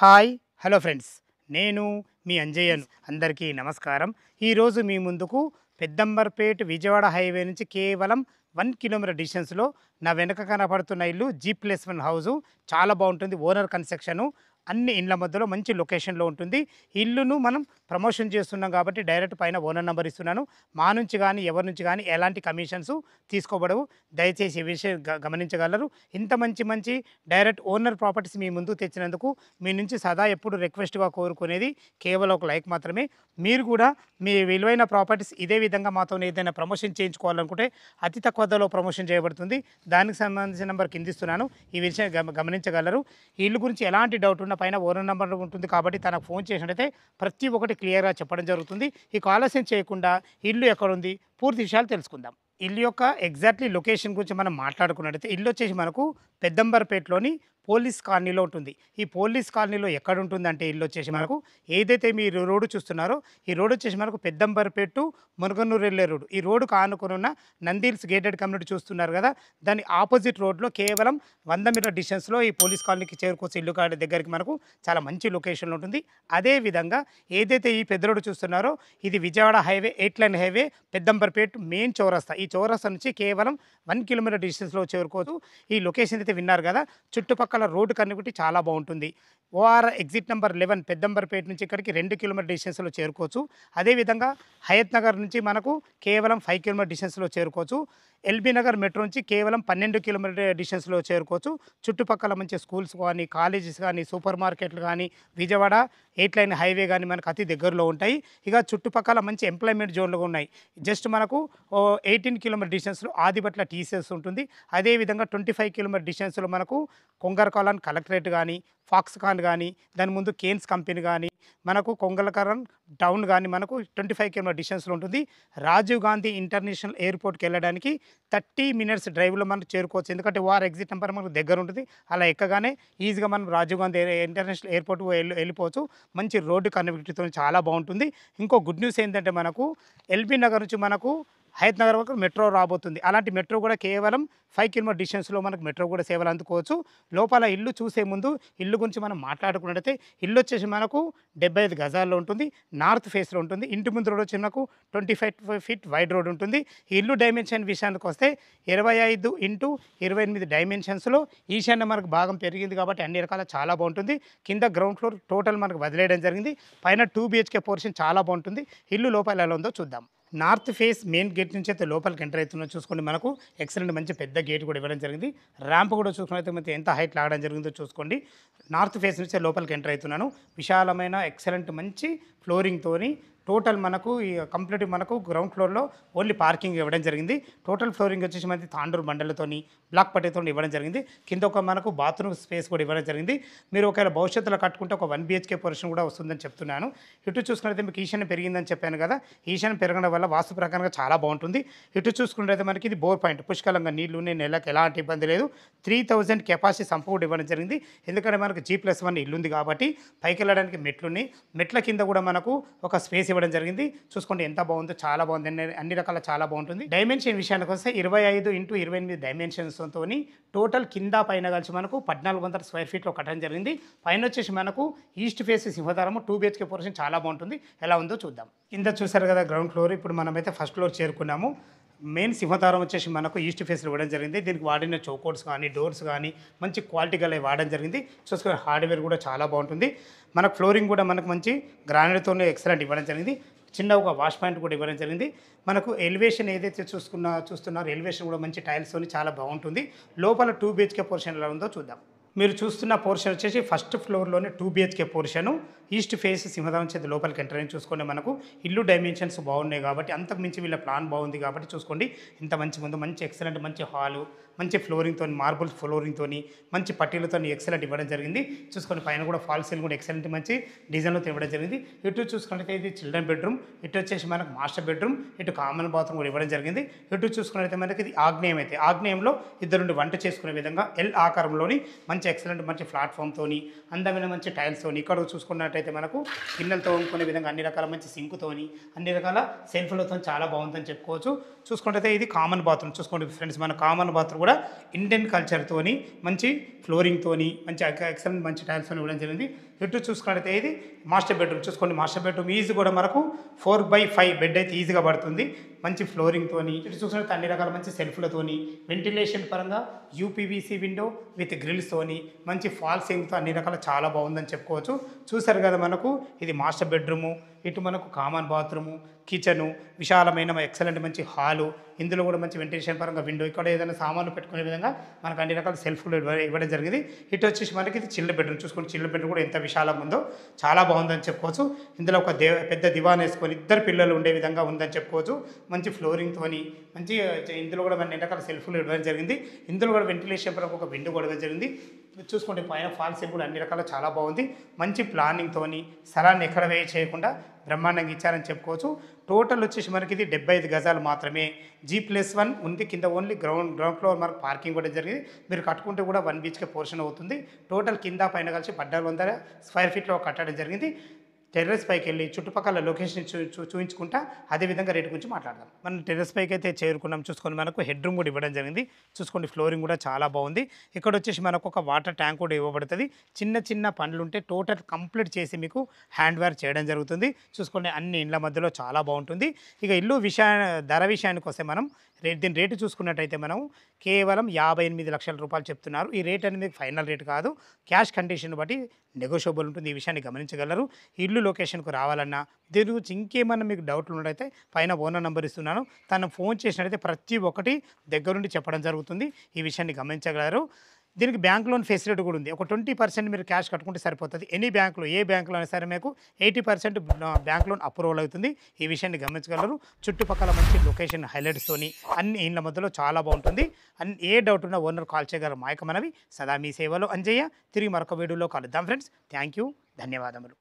Hi hello friends, నేను మీ అంజయ్యను. అందరికీ నమస్కారం. ఈరోజు మీ ముందుకు పెద్దంబర్పేట్ విజయవాడ హైవే నుంచి కేవలం 1 కిలోమీటర్ డిస్టెన్స్లో నా వెనక కనపడుతున్న ఇల్లు G+1 హౌజు. చాలా బాగుంటుంది. ఓనర్ కన్స్ట్రక్షను, అన్ని ఇండ్ల మధ్యలో మంచి లొకేషన్లో ఉంటుంది. ఇల్లును మనం ప్రమోషన్ చేస్తున్నాం కాబట్టి డైరెక్ట్ పైన ఓనర్ నెంబర్ ఇస్తున్నాను. మా నుంచి కానీ ఎవరి నుంచి కానీ ఎలాంటి కమిషన్స్ తీసుకోబడవు. దయచేసి ఈ విషయం గమనించగలరు. ఇంత మంచి డైరెక్ట్ ఓనర్ ప్రాపర్టీస్ మీ ముందుకు తెచ్చినందుకు మీ నుంచి సదా ఎప్పుడు రిక్వెస్ట్గా కోరుకునేది కేవలం ఒక లైక్ మాత్రమే. మీరు కూడా మీ విలువైన ప్రాపర్టీస్ ఇదే విధంగా మాతో ఏదైనా ప్రమోషన్ చేయించుకోవాలనుకుంటే అతి తక్కువ ధరలో ప్రమోషన్ చేయబడుతుంది. దానికి సంబంధించిన నెంబర్ కిందిస్తున్నాను. ఈ విషయం గమనించగలరు. ఈ ఇల్లు గురించి ఎలాంటి డౌట్ ఉన్న పైన ఓనర్ నెంబర్ ఉంటుంది కాబట్టి తనకు ఫోన్ చేసినట్టయితే ప్రతి ఒక్కటి క్లియర్గా చెప్పడం జరుగుతుంది. ఈ ఆలస్యం చేయకుండా ఇల్లు ఎక్కడుంది పూర్తి విషయాలు తెలుసుకుందాం. ఇల్లు యొక్క ఎగ్జాక్ట్లీ లొకేషన్ గురించి మనం మాట్లాడుకున్నట్టయితే ఇల్లు వచ్చేసి మనకు పెద్దంబర్పేటలోని పోలీస్ కాలనీలో ఉంటుంది. ఈ పోలీస్ కాలనీలో ఎక్కడ ఉంటుందంటే ఇల్లు వచ్చేసి మనకు ఏదైతే మీరు రోడ్డు చూస్తున్నారో ఈ రోడ్డు వచ్చేసి మనకు పెద్దంబర్పేట టు మునగనూరు వెళ్ళే రోడ్డు. ఈ రోడ్డుకు ఆనుకుని ఉన్న నందిల్స్ గేటెడ్ కమ్యూనిటీ చూస్తున్నారు కదా, దాని ఆపోజిట్ రోడ్లో కేవలం 100 మీటర్ డిస్టెన్స్లో ఈ పోలీస్ కాలనీకి చేరుకోవచ్చు. ఇల్లు కాడ దగ్గరికి మనకు చాలా మంచి లొకేషన్లో ఉంటుంది. అదేవిధంగా ఏదైతే ఈ పెద్ద రోడ్డు చూస్తున్నారో ఇది Vijayawada highway 8 line highway Peddamberpet main చౌరస్తా. ఈ చౌరస్తా నుంచి కేవలం 1 కిలోమీటర్ డిస్టెన్స్లో చేరుకోవచ్చు. ఈ లొకేషన్ అయితే విన్నారు కదా, చుట్టుపక్కల రోడ్డు కనెక్టివిటీ చాలా బాగుంటుంది. ఓఆర్ ఎగ్జిట్ నెంబర్ 11 పెద్దంబర్పేట నుంచి ఇక్కడికి 2 కిలోమీటర్ డిస్టెన్స్లో చేరుకోవచ్చు. అదేవిధంగా హయత్ నగర్ నుంచి మనకు కేవలం 5 కిలోమీటర్ డిస్టెన్స్లో చేరుకోవచ్చు. ఎల్బీ నగర్ మెట్రో నుంచి కేవలం 12 కిలోమీటర్ డిస్టెన్స్లో చేరుకోవచ్చు. చుట్టుపక్కల మంచి స్కూల్స్ కానీ, కాలేజెస్ కానీ, సూపర్ మార్కెట్లు కానీ, విజయవాడ 8 లైన్ హైవే కానీ మనకు అతి దగ్గరలో ఉంటాయి. ఇక చుట్టుపక్కల మంచి ఎంప్లాయ్మెంట్ జోన్లు ఉన్నాయి. జస్ట్ మనకు 18 కిలోమీటర్ డిస్టెన్స్లో ఆదిబట్ల టీసీఎస్ ఉంటుంది. అదేవిధంగా 25 కిలోమీటర్ డిస్టెన్స్లో మనకు కొంగరకాలన్ కలెక్టరేట్ కానీ, ఫాక్స్కాన్ కానీ, దాని ముందు కేన్స్ కంపెనీ కానీ, మనకు కొంగలకరన్ టౌన్ కానీ మనకు 25 కిలోమీటర్ డిస్టెన్స్లో ఉంటుంది. రాజీవ్ గాంధీ ఇంటర్నేషనల్ ఎయిర్పోర్ట్కి వెళ్ళడానికి 30 మినిట్స్ డ్రైవ్లో మనం చేరుకోవచ్చు. ఎందుకంటే వార్ ఎగ్జిట్ నెంబర్ మనకు దగ్గర ఉంటుంది. అలా ఎక్కగానే ఈజీగా మనం రాజీవ్ గాంధీ ఇంటర్నేషనల్ ఎయిర్పోర్ట్ వెళ్ళిపోవచ్చు. మంచి రోడ్డు కనెక్టివిటీతో చాలా బాగుంటుంది. ఇంకో గుడ్ న్యూస్ ఏంటంటే మనకు ఎల్బీ నగర్ నుంచి మనకు హయత్ నగర్ వరకు మెట్రో రాబోతుంది. అలాంటి మెట్రో కూడా కేవలం 5 కిలోమీటర్ డిస్టెన్స్లో మనకు మెట్రో కూడా సేవలు అందుకోవచ్చు. లోపల ఇల్లు చూసే ముందు ఇల్లు గురించి మనం మాట్లాడుకున్నట్టయితే ఇల్లు వచ్చేసి మనకు 75 గజాల్లో ఉంటుంది. నార్త్ ఫేస్లో ఉంటుంది. ఇంటి ముందు రోడ్ వచ్చి మనకు 25 ఫీట్ వైడ్ రోడ్ ఉంటుంది. ఈ ఇల్లు డైమెన్షన్ విషయానికి వస్తే 25 ఇంటూ 28 డైమెన్షన్స్లో ఈశాన్య మనకు భాగం పెరిగింది కాబట్టి అన్ని రకాల చాలా బాగుంటుంది. కింద గ్రౌండ్ ఫ్లోర్ టోటల్ మనకు వదిలేయడం జరిగింది. పైన 2 BHK పోర్షన్ చాలా బాగుంటుంది. ఇల్లు లోపల ఎలా ఉందో చూద్దాం. నార్త్ ఫేస్ మెయిన్ గేట్ నుంచి అయితే లోపలికి ఎంటర్ అవుతున్నా చూసుకోండి. మనకు ఎక్సలెంట్ మంచి పెద్ద గేట్ కూడా ఇవ్వడం జరిగింది. ర్యాంప్ కూడా చూసుకున్నట్లయితే ఎంత హైట్ లాగడం జరిగిందో చూసుకోండి. నార్త్ ఫేస్ నుంచి లోపలికి ఎంటర్ అవుతున్నాను. విశాలమైన ఎక్సలెంట్ మంచి ఫ్లోరింగ్తోని టోటల్ మనకు ఈ కంప్లీట్ మనకు గ్రౌండ్ ఫ్లోర్లో ఓన్లీ పార్కింగ్ ఇవ్వడం జరిగింది. టోటల్ ఫ్లోరింగ్ వచ్చేసి మనకి తాండూరు బండలతోని బ్లాక్ పట్టేతో ఇవ్వడం జరిగింది. కింద ఒక మనకు బాత్రూమ్ స్పేస్ కూడా ఇవ్వడం జరిగింది. మీరు ఒకవేళ భవిష్యత్తులో కట్టుకుంటే ఒక 1 BHK పోర్షన్ కూడా వస్తుందని చెప్తున్నాను. ఇటు చూసుకున్నట్లయితే మీకు ఈశాన్యం పెరిగిందని చెప్పాను కదా, ఈశాన్యం పెరగడం వల్ల వాస్తు ప్రకారంగా చాలా బాగుంటుంది. ఇటు చూసుకున్నట్లయితే మనకి ఇది బోర్ పాయింట్, పుష్కలంగా నీళ్లు నెలకు ఎలాంటి ఇబ్బంది లేదు. 3000 కెపాసిటీ సంపూర్ణ ఇవ్వడం జరిగింది. ఎందుకంటే మనకు G+1 ఇల్లు ఉంది కాబట్టి పైకి వెళ్ళడానికి మెట్లున్నాయి. మెట్ల కింద కూడా మనకు ఒక స్పేస్ ఇవ్వడం జరిగింది. చూసుకోండి ఎంత బాగుందో, చాలా బాగుంది. అన్ని రకాల చాలా బాగుంటుంది. డైమెన్షన్ విషయానికి వస్తే 25 ఇంటూ 28 డైమెన్షన్స్తో టోటల్ కింద పైన కలిసి మనకు 1400 స్క్వేర్ ఫీట్లో కట్టడం జరిగింది. పైన వచ్చేసి మనకు ఈస్ట్ ఫేస్ సింహద్వారము 2 BHK పోర్షన్ చాలా బాగుంటుంది. ఎలా ఉందో చూద్దాం. కింద చూసారు కదా గ్రౌండ్ ఫ్లోర్. ఇప్పుడు మనమైతే ఫస్ట్ ఫ్లోర్ చేరుకున్నాము. మెయిన్ సింహద్వారం వచ్చేసి మనకు ఈస్ట్ ఫేస్లో ఇవ్వడం జరిగింది. దీనికి వాడిన చౌకోట్స్ కానీ, డోర్స్ కానీ మంచి క్వాలిటీ గల వాడడం జరిగింది. చూసుకునే హార్డ్వేర్ కూడా చాలా బాగుంటుంది. మనకు ఫ్లోరింగ్ కూడా మనకు మంచి గ్రానైట్తోనే ఎక్సలెంట్ ఇవ్వడం జరిగింది. చిన్న ఒక వాష్ పాయింట్ కూడా ఇవ్వడం జరిగింది. మనకు ఎలివేషన్ ఏదైతే చూస్తున్నారో ఎలివేషన్ కూడా మంచి టైల్స్తోని చాలా బాగుంటుంది. లోపల 2 BHK పోర్షన్ ఎలా ఉందో చూద్దాం. మీరు చూస్తున్న పోర్షన్ వచ్చేసి ఫస్ట్ ఫ్లోర్లోనే 2 BHK పోర్షను. ఈస్ట్ ఫేస్ సింహద్వారం చేతి లోపలికి ఎంటర్ అని చూసుకోండి. మనకు ఇల్లు డైమెన్షన్స్ బాగున్నాయి కాబట్టి అంతకు మించి వీళ్ళ ప్లాన్ బాగుంది కాబట్టి చూసుకోండి ఇంత మంచి ముందు మంచి ఎక్సలెంట్ మంచి హాలు, మంచి ఫ్లోరింగ్తో, మార్బుల్ ఫ్లోరింగ్తో, మంచి పట్టీలతో ఎక్సలెంట్ ఇవ్వడం జరిగింది. చూసుకోండి పైన కూడా ఫాల్ సీలింగ్ కూడా ఎక్సలెంట్ మంచి డిజైన్లతో ఇవ్వడం జరిగింది. ఇటు చూసుకున్నట్లయితే ఇది చిల్డ్రన్ బెడ్రూమ్, ఇటు వచ్చేసి మనకు మాస్టర్ బెడ్రూమ్, ఇటు కామన్ బాత్రూమ్ కూడా ఇవ్వడం జరిగింది. ఇటు చూసుకున్నట్లయితే మనకి ఇది ఆగ్నేయం అయితే ఆగ్నేయంలో ఇద్దరు వంట చేసుకునే విధంగా ఎల్ ఆకారంలోని మంచి ఎక్సలెంట్ మంచి ప్లాట్ఫామ్తోని అందమైన మంచి టైల్స్తోని ఇక్కడ చూసుకున్నట్టయితే మనకు గిన్నెలతో వండుకునే విధంగా అన్ని రకాల మంచి సింకుతోని అన్ని రకాల సెల్ఫ్లతో చాలా బాగుందని చెప్పుకోవచ్చు. చూసుకుంటే ఇది కామన్ బాత్రూమ్. చూసుకోండి ఫ్రెండ్స్, మన కామన్ బాత్రూమ్ కూడా ఇండియన్ కల్చర్తోని మంచి ఫ్లోరింగ్తోని మంచి ఎక్సలెంట్ మంచి టైల్స్తో ఇవ్వడం జరిగింది. ఇటు చూసుకున్నట్లయితే ఇది మాస్టర్ బెడ్రూమ్. చూసుకోండి, మాస్టర్ బెడ్రూమ్ ఈజీ కూడా మనకు 4/5 బెడ్ అయితే ఈజీగా పడుతుంది. మంచి ఫ్లోరింగ్తోని, ఇటు చూసినట్టు అన్ని రకాల మంచి సెల్ఫ్లతోని, వెంటిలేషన్ పరంగా యూపీవీసీ విండో విత్ గ్రిల్స్తోని, మంచి ఫాల్ సీలింగ్తో అన్ని రకాల చాలా బాగుందని చెప్పుకోవచ్చు. చూసారు కదా, మనకు ఇది మాస్టర్ బెడ్రూము, ఇటు మనకు కామన్ బాత్రూము, కిచెను, విశాలమైన ఎక్సలెంట్ మంచి హాలు, ఇందులో కూడా మంచి వెంటిలేషన్ పరంగా విండో, ఇక్కడ ఏదైనా సామాన్లు పెట్టుకునే విధంగా మనకు అన్ని రకాల సెల్ఫ్లు ఇవ్వడం జరిగింది. ఇటు వచ్చేసి మనకి ఇది చిల్డ్ బెడ్రూమ్. చూసుకొని చిల్డ్ బెడ్రూమ్ కూడా ఎంత విశాలంగా ఉందో చాలా బాగుందని చెప్పుకోవచ్చు. ఇందులో ఒక పెద్ద దివాన్ వేసుకొని 2 పిల్లలు ఉండే విధంగా ఉందని చెప్పుకోవచ్చు. మంచి ఫ్లోరింగ్తోని మంచి ఇందులో కూడా మన రకాల సెల్ఫ్లు ఇవ్వడం జరిగింది. ఇందులో కూడా వెంటిలేషన్ పరంగా ఒక విండో కూడా జరిగింది. చూసుకుంటే పైన ఫాల్ సీలింగ్ కూడా అన్ని రకాల చాలా బాగుంది. మంచి ప్లానింగ్తోని స్థలాన్ని ఎక్కడ వేయ చేయకుండా బ్రహ్మాండంగా ఇచ్చారని చెప్పుకోవచ్చు. టోటల్ వచ్చేసి మనకి ఇది 75 గజాలు మాత్రమే. G+1 ఉంది. కింద ఓన్లీ గ్రౌండ్ ఫ్లోర్ మనకు పార్కింగ్ కూడా జరిగింది. మీరు కట్టుకుంటే కూడా 1 BHK పోర్షన్ అవుతుంది. టోటల్ కింద పైన కలిసి 1400 స్క్వేర్ ఫీట్లో కట్టడం జరిగింది. టెర్రస్ పైకి వెళ్ళి చుట్టుపక్కల లొకేషన్ చూపించుకుంటా అదేవిధంగా రేటు గురించి మాట్లాడదాం. మనం టెర్రస్ పైకి అయితే చేరుకున్నాం. చూసుకొని మనకు హెడ్ రూమ్ కూడా ఇవ్వడం జరిగింది. చూసుకోండి, ఫ్లోరింగ్ కూడా చాలా బాగుంది. ఇక్కడ వచ్చేసి మనకు ఒక వాటర్ ట్యాంక్ కూడా ఇవ్వబడుతుంది. చిన్న చిన్న పనులు ఉంటే టోటల్ కంప్లీట్ చేసి మీకు హ్యాండ్ వేర్ చేయడం జరుగుతుంది. చూసుకోండి, అన్ని ఇండ్ల మధ్యలో చాలా బాగుంటుంది. ఇక ఇల్లు ధర విషయానికి వస్తే మనం దీని రేటు చూసుకున్నట్టయితే మనం కేవలం 58 లక్షల రూపాయలు చెప్తున్నారు. ఈ రేట్ అనేది మీకు ఫైనల్ రేట్ కాదు, క్యాష్ కండిషన్ బట్టి నెగోషియబుల్ ఉంటుంది. ఈ విషయాన్ని గమనించగలరు. ఇల్లు లొకేషన్కు రావాలన్నా దీని గురించి ఇంకేమన్నా మీకు డౌట్లు ఉన్నట్టయితే పైన ఓనర్ నెంబర్ ఇస్తున్నాను, తను ఫోన్ చేసినట్టయితే ప్రతి ఒక్కటి దగ్గరుండి చెప్పడం జరుగుతుంది. ఈ విషయాన్ని గమనించగలరు. దీనికి బ్యాంక్ లోన్ ఫెసిలిటీ కూడా ఉంది. ఒక 20% మీరు క్యాష్ కట్టుకుంటే సరిపోతుంది. ఎనీ బ్యాంకులో, ఏ బ్యాంకులో అయినా సరే మీకు 80% బ్యాంక్ లోన్ అప్రూవల్ అవుతుంది. ఈ విషయాన్ని గమనించగలరు. చుట్టుపక్కల మంచి లొకేషన్ హైలైట్స్తోని అన్ని ఇండ్ల మధ్యలో చాలా బాగుంటుంది. ఏ డౌట్ ఉన్నా ఓనర్ కాల్ చేయగలరు. మా యొక్క మనవి సదా మీ సేవలో అంజయ్య. తిరిగి మరొక వీడియోలో కలుద్దాం ఫ్రెండ్స్. థ్యాంక్ యూ, ధన్యవాదములు.